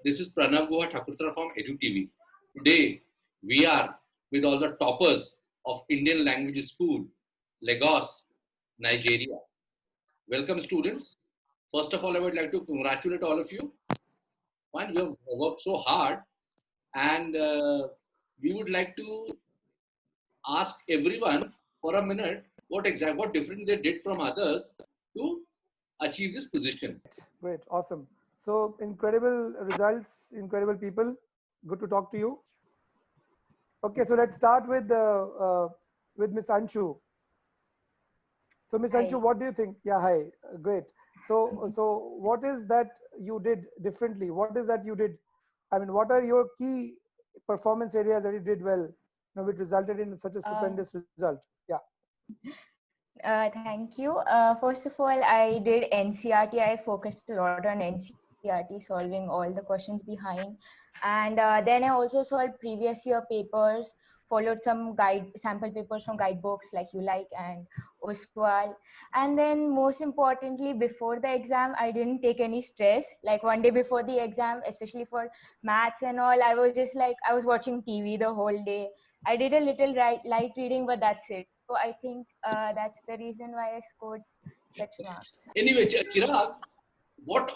This is Pranav Guha Thakurtra from EduTV. Today, we are with all the toppers of Indian Language School, Lagos, Nigeria. Welcome, students. First of all, I would like to congratulate all of you. One, you have worked so hard, and we would like to ask everyone for a minute what different they did from others to achieve this position. Great, awesome. So incredible results, incredible people. Good to talk to you. Okay, so let's start with Miss Anshu. So Miss Hi. Anshu, what do you think? Yeah, hi, great. So what is that you did differently? What is that you did? I mean, what are your key performance areas that you did well, which resulted in such a stupendous result? Yeah. Thank you. First of all, I did NCRT. I focused a lot on NCRT, solving all the questions behind. And then I also solved previous year papers, followed some sample papers from guidebooks like You Like and Oswal. And then most importantly, before the exam, I didn't take any stress. Like one day before the exam, especially for maths and all, I was just like, I was watching TV the whole day. I did a little light reading, but that's it. So I think that's the reason why I scored such marks. Anyway, Chirag, what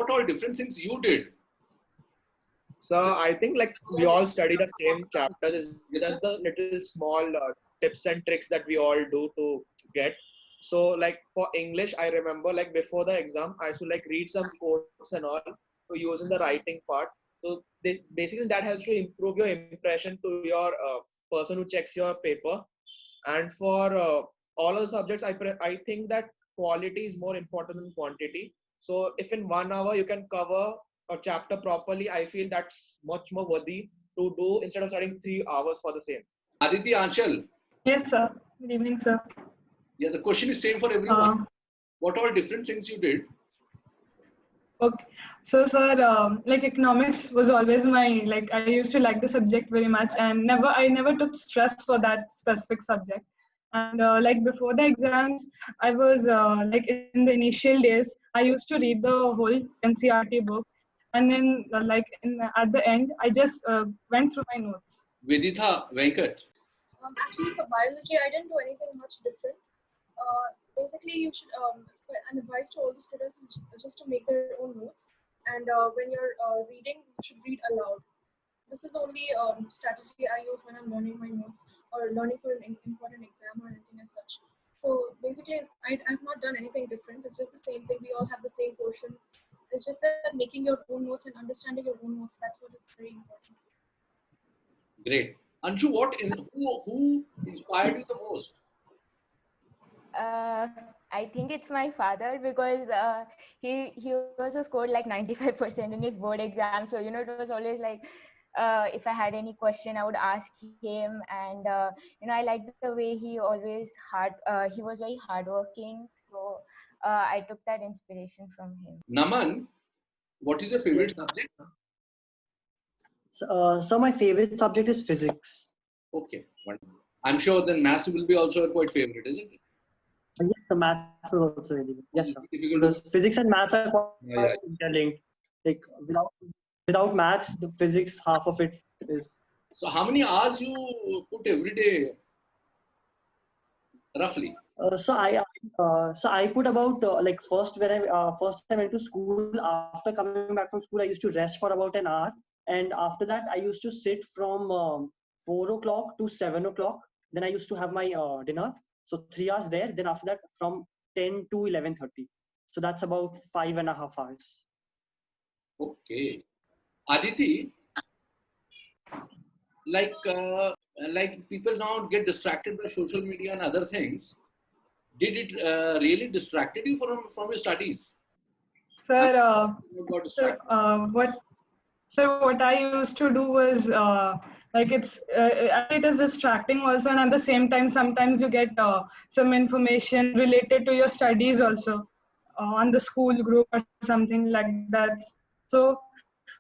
all different things you did? So I think like we all study the same chapters. It's just the little small tips and tricks that we all do to get. So like for English, I remember like before the exam, I used to like read some quotes and all to use in the writing part. So this basically that helps to improve your impression to your person who checks your paper. And for all of the subjects, I think that quality is more important than quantity. So if in 1 hour you can cover a chapter properly, I feel that's much more worthy to do instead of studying 3 hours for the same. Aditi, Anshul. Yes, sir. Good evening, sir. Yeah, the question is same for everyone. What all different things you did? Okay. So, sir, like economics was always my, like, I used to like the subject very much, and I never took stress for that specific subject. And like before the exams, I was like in the initial days, I used to read the whole NCRT book. And then at the end, I just went through my notes. Veditha Venkat. Actually, for biology, I didn't do anything much different. Basically, you should, an advice to all the students is just to make their own notes. And when you're reading, you should read aloud. This is the only strategy I use when I'm learning my notes or learning for an important exam or anything as such. So basically, I've not done anything different. It's just the same thing. We all have the same portion. It's just that making your own notes and understanding your own notes, that's what is very important. Great. Anshu, who inspired you the most? I think it's my father, because he also scored like 95% in his board exam. So, it was always like, if I had any question, I would ask him. And, I liked the way he was very hardworking. So I took that inspiration from him. Naman, what is your favorite subject? So my favorite subject is physics. Okay. I'm sure then maths will be also a quite favorite, isn't it? Yes, the maths will also really. Yes, sir. Because physics and maths are quite interlinked. Like without maths, the physics, half of it is. So how many hours you put every day, roughly? So I put about like first I went to school. After coming back from school, I used to rest for about an hour, and after that I used to sit from 4 o'clock to 7 o'clock. Then I used to have my dinner. So 3 hours there. Then after that, from 10 to 11:30. So that's about 5.5 hours. Okay. Aditi, like people now get distracted by social media and other things. Did it really distracted you from your studies? Sir, what I used to do was like it is distracting also, and at the same time sometimes you get some information related to your studies also on the school group or something like that. So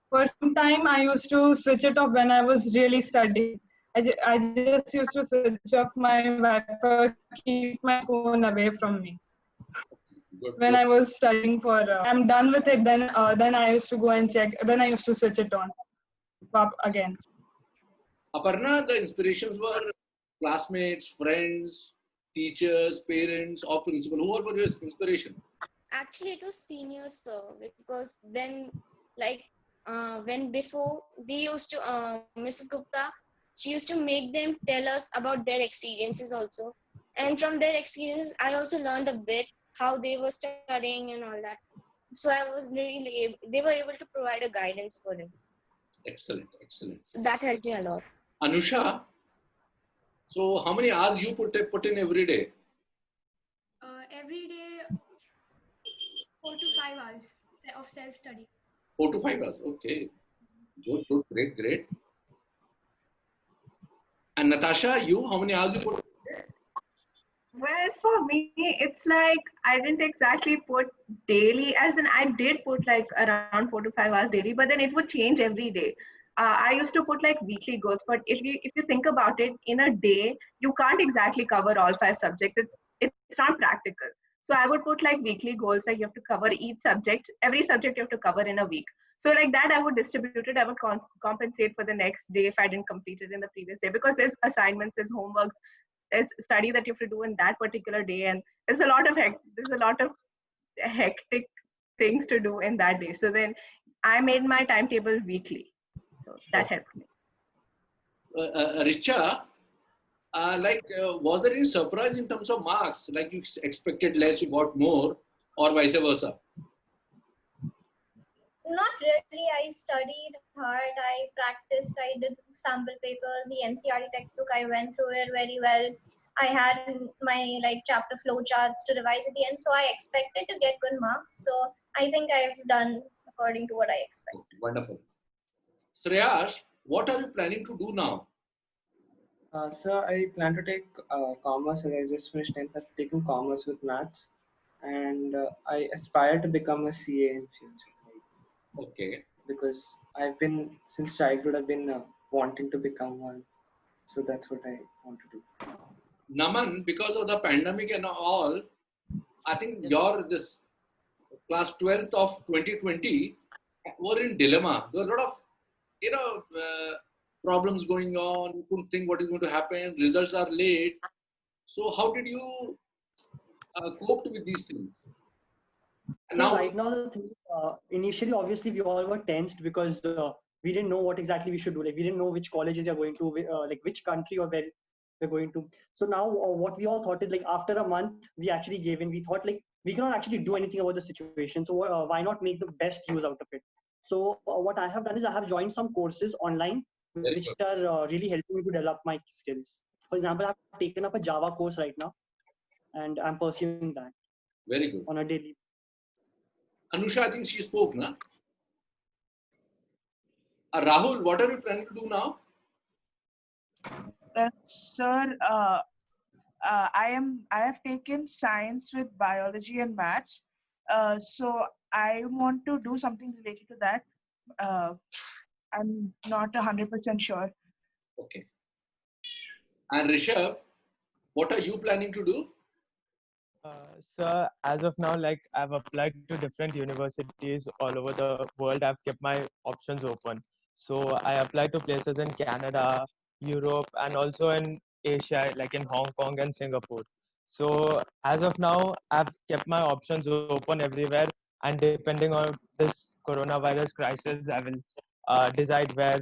for some time I used to switch it off when I was really studying. I just used to switch off my Wi-Fi, keep my phone away from me. Good, when good. I was studying for. I'm done with it. Then I used to go and check. Then I used to switch it on again. Aparna, the inspirations were classmates, friends, teachers, parents, or principal. Who all were your inspiration? Actually, it was seniors, sir, because then, like, when before they used to, Mrs. Gupta, she used to make them tell us about their experiences also. And from their experiences, I also learned a bit how they were studying and all that. So I was really able, they were able to provide a guidance for him. Excellent, excellent. So that helped me a lot. Anusha, so how many hours you put in every day? Every day, 4 to 5 hours of self-study. 4 to 5 hours. Okay. Good, good, great, great. And Natasha, you, how many hours you put? Well, for me, it's like I didn't exactly put daily, as in I did put like around 4 to 5 hours daily, but then it would change every day. I used to put like weekly goals, but if you think about it, in a day you can't exactly cover all 5 subjects. It's not practical. So I would put like weekly goals, like you have to cover each subject, every subject you have to cover in a week. So like that, I would distribute it. I would compensate for the next day if I didn't complete it in the previous day, because there's assignments, there's homeworks, there's study that you have to do in that particular day, and there's a lot of hectic things to do in that day. So then I made my timetable weekly, so that helped me. Richa, was there any surprise in terms of marks? Like you expected less, you got more, or vice versa? Not really. I studied hard. I practiced. I did sample papers. The NCERT textbook, I went through it very well. I had my chapter flow charts to revise at the end. So I expected to get good marks. So I think I've done according to what I expect. Wonderful. Sreyash, what are you planning to do now? So I plan to take commerce. I just finished 10th. I've taken commerce with maths, and I aspire to become a CA in future. Okay. Because since childhood, I've been wanting to become one. So that's what I want to do. Naman, because of the pandemic and all, I think this class 12th of 2020 were in dilemma. There were a lot of problems going on. You couldn't think what is going to happen. Results are late. So how did you cope with these things? So right now, the thing, initially, obviously, we all were tensed because we didn't know what exactly we should do. Like, we didn't know which colleges you're going to, like which country or where we're going to. So now, what we all thought is like after a month, we actually gave in. We thought like we cannot actually do anything about the situation. So why not make the best use out of it? So what I have done is I have joined some courses online, which are really helping me to develop my skills. For example, I've taken up a Java course right now, and I'm pursuing that. Very good. On a daily. Anusha, I think she spoke, na? Rahul, what are you planning to do now? Sir, I have taken science with biology and maths. So I want to do something related to that. I'm not 100% sure. Okay. And Rishabh, what are you planning to do? So as of now, like I've applied to different universities all over the world. I've kept my options open. So I applied to places in Canada, Europe, and also in Asia, like in Hong Kong and Singapore. So as of now, I've kept my options open everywhere. And depending on this coronavirus crisis, I will decide where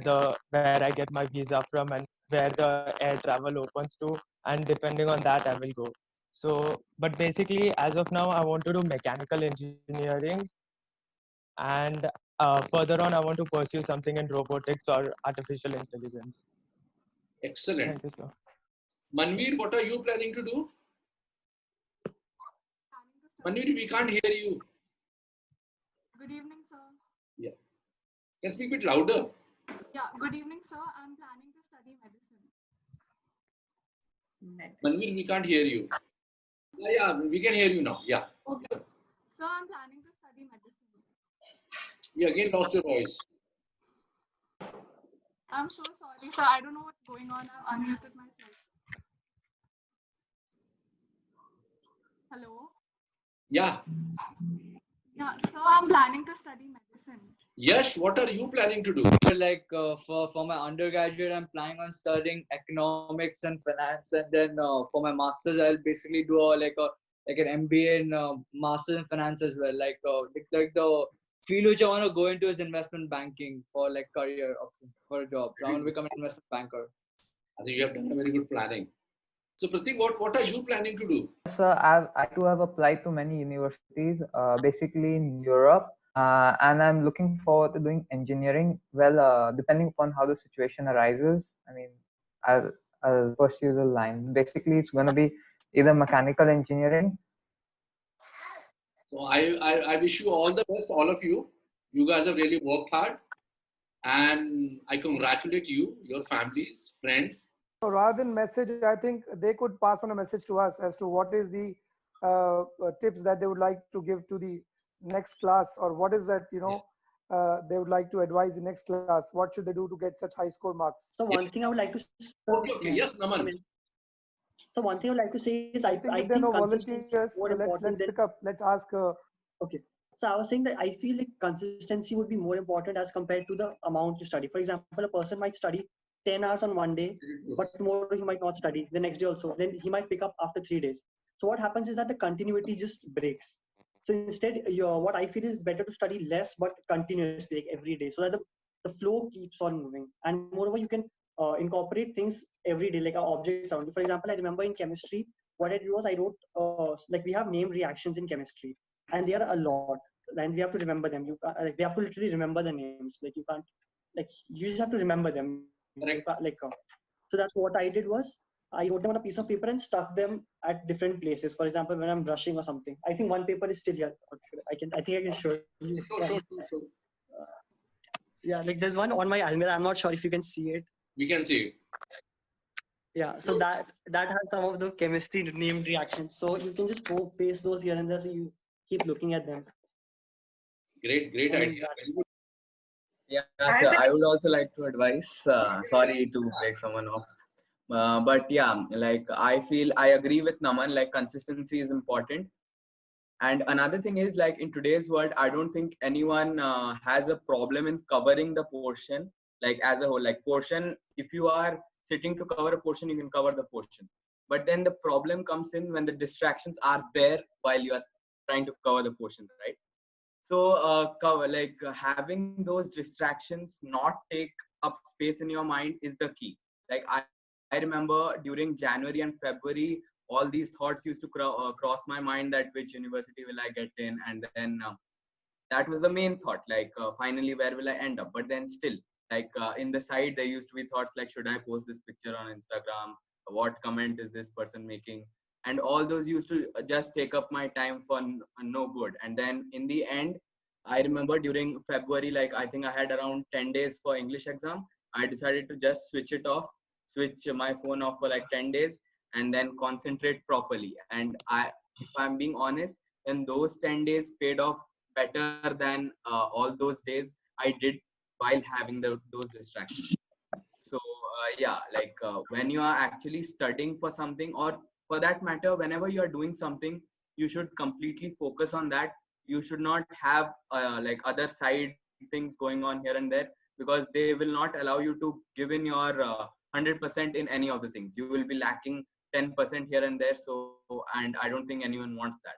I get my visa from and where the air travel opens to. And depending on that, I will go. So, but basically, as of now, I want to do mechanical engineering, and further on, I want to pursue something in robotics or artificial intelligence. Excellent. Thank you, sir. Manveer, what are you planning to do? Manveer, we can't hear you. Good evening, sir. Yeah. Can speak a bit louder. Yeah, good evening, sir. I'm planning to study medicine. Manveer, we can't hear you. Yeah, we can hear you now. Yeah. Okay. Sir, I'm planning to study medicine. You again lost your voice. I'm so sorry, sir. I don't know what's going on. I've unmuted myself. Hello? Yeah. Yeah, so I'm planning to study medicine. Yash, what are you planning to do? Like for my undergraduate, I'm planning on studying economics and finance, and then for my masters, I'll basically do like an MBA in masters in finance as well. Like the field which I want to go into is investment banking for like career option for a job. So I want to become an investment banker. I think you have done a very good planning. So Pratik, what are you planning to do? So I too have applied to many universities, basically in Europe, and I'm looking forward to doing engineering. Well, depending upon how the situation arises, I mean, I'll pursue the line. Basically, it's going to be either mechanical engineering. So I wish you all the best, all of you. You guys have really worked hard, and I congratulate you, your families, friends. So rather than message, I think they could pass on a message to us as to what is the tips that they would like to give to the next class, or what is that they would like to advise the next class. What should they do to get such high score marks? So one thing I would like to. Okay. Yes, Naman. So one thing I would like to say is I think if there are no consistency volunteers, is more important let's than. pick up. Let's ask. Okay. So I was saying that I feel like consistency would be more important as compared to the amount you study. For example, a person might study 10 hours on one day, but tomorrow he might not study, the next day also. Then he might pick up after 3 days. So what happens is that the continuity just breaks. So instead, what I feel is better to study less but continuously, like every day, so that the flow keeps on moving. And moreover, you can incorporate things every day, like objects around you. For example, I remember in chemistry, what I did was I wrote, like we have named reactions in chemistry, and there are a lot, and we have to remember them. Like we have to literally remember the names. Like you can't, like you just have to remember them. So that's what I did was I wrote them on a piece of paper and stuck them at different places. For example, when I'm brushing or something. I think one paper is still here. I think I can show you. Sure. Yeah, like there's one on my Almira. I'm not sure if you can see it. We can see it. Yeah, so that has some of the chemistry named reactions. So you can just paste those here and there, so you keep looking at them. Great idea. Yeah, so I would also like to advise. Sorry to break someone off, but yeah, like I feel I agree with Naman. Like consistency is important, and another thing is like in today's world, I don't think anyone has a problem in covering the portion like as a whole. Like portion, if you are sitting to cover a portion, you can cover the portion. But then the problem comes in when the distractions are there while you are trying to cover the portion, right? So having those distractions not take up space in your mind is the key. Like I remember during January and February, all these thoughts used to cross my mind, that which university will I get in, and then that was the main thought, like finally where will I end up. But then still, like in the side there used to be thoughts like, should I post this picture on Instagram, what comment is this person making, and all those used to just take up my time for no good. And then in the end, I remember during February, like I think I had around 10 days for English exam. I decided to just switch my phone off for like 10 days and then concentrate properly. And if I'm being honest, then those 10 days paid off better than all those days I did while having those distractions. So when you are actually studying for something, or for that matter, whenever you are doing something, you should completely focus on that. You should not have like other side things going on here and there, because they will not allow you to give in your 100% in any of the things. You will be lacking 10% here and there. So, and I don't think anyone wants that.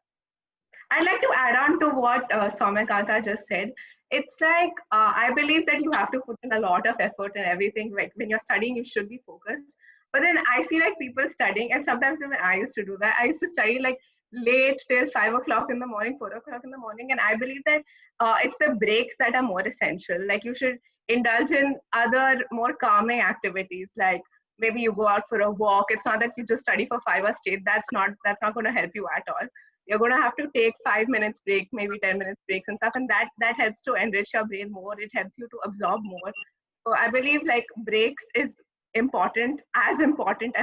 I'd like to add on to what Soumyakanta just said. It's like, I believe that you have to put in a lot of effort and everything. Like when you're studying, you should be focused. But then I see like people studying, and sometimes even I used to do that. I used to study like late till 5 o'clock in the morning, 4 o'clock in the morning. And I believe that it's the breaks that are more essential. Like you should indulge in other more calming activities. Like maybe you go out for a walk. It's not that you just study for 5 hours straight. That's not going to help you at all. You're going to have to take 5 minutes break, maybe 10 minutes breaks and stuff. And that helps to enrich your brain more. It helps you to absorb more. So I believe like breaks is important as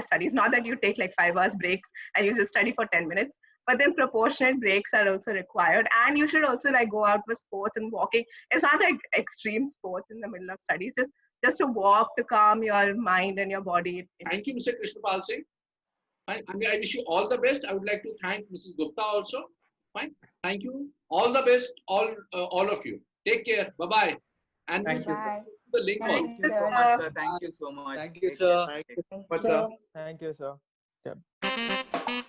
studies. Not that you take like 5 hours breaks and you just study for 10 minutes, but then proportionate breaks are also required. And you should also like go out for sports and walking. It's not like extreme sports in the middle of studies, just to walk, to calm your mind and your body. Thank you, Mr. Krishnapal Singh. I wish you all the best. I would like to thank Mrs. Gupta also. Fine. Thank you. All the best, all of you. Take care. Bye bye. And Thank you, sir. Bye. the link also. Thank Thank you so much, sir. Thank you so much. Thank you, Take care. sir. Thank you Thank so much, you. sir. Thank you, sir. Yep.